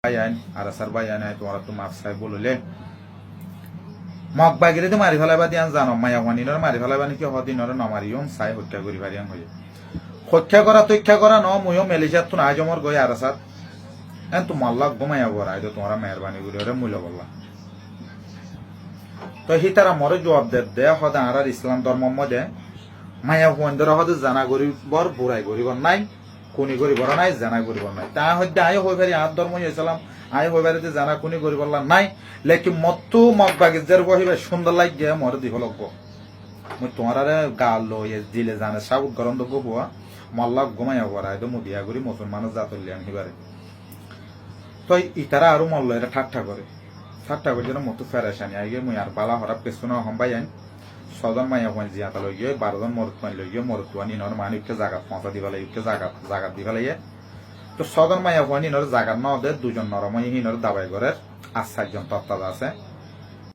ভাইয়ান আর আসার ভাইয়ান তোমার তো মাফ সাহেব বললে মগ বাগিরে তো মারি ফেলাইবা দিয়ান জানো মায়া ওয়ানিনর মারি ফেলাইবা নাকি হদিনর নমারিয়ম চাই হত্যা করি পারিয়ান হয়ে হত্যা করা তৈক্ষা করা ন ময়ও মেলিশার তো নাই জমর গই আর আসার এন তো মাল্লা ঘুমাইয়া বড় আইতো তোমরা মেহরবানি করে ওরে মূল্য বললা তো হি তারা মরে জবাব দে হদা আর ইসলাম ধর্ম মধ্যে মায়া হুয়ানদের হদে জানা গরিবর বুড়াই গরিবর নাই কোনি গরিবর নাই জানা গরিবর নাই তা হইতে আয় হই পারি আর ধর্ম ইসলাম আয় হই পারিতে জানা কোনি গরিবল্লা নাই লেকিন মত্তু মগ বাগিজের বহিবে সুন্দর লাগে মরে দিব লগ্গ মই তোমার গাল লই দিলে জানে সাবুত গরম দগ্গ বুয়া মাল্লা ঘুমাইয়া পড়া এতো মুদিয়া করি মুসলমানের জাতলি আনহিবারে তো ইতারা আরো মল্ল এটা ঠাট্টা করে ঠাট্টা করে যেন মতো ফেরেশানি আইগে মুই আর বালা হরাপ পেছনে হম্বাই আইন ছজন মাইয়া পয়েন্ট জিয়াতা লই গিয়ে 12 জন মরত পাইন লই গিয়ে মরতুয়ানি নর মানিককে জাগাত পৌঁছা দিবা লাগে ইউকে জাগাত দিবা লাগে তো ছজন মাইয়া পয়েন্ট ইনর জাগাত ন দে দুজন নরমাই হিনর দাবাই ঘরের আর 4জন তত্ত্বাদ আছে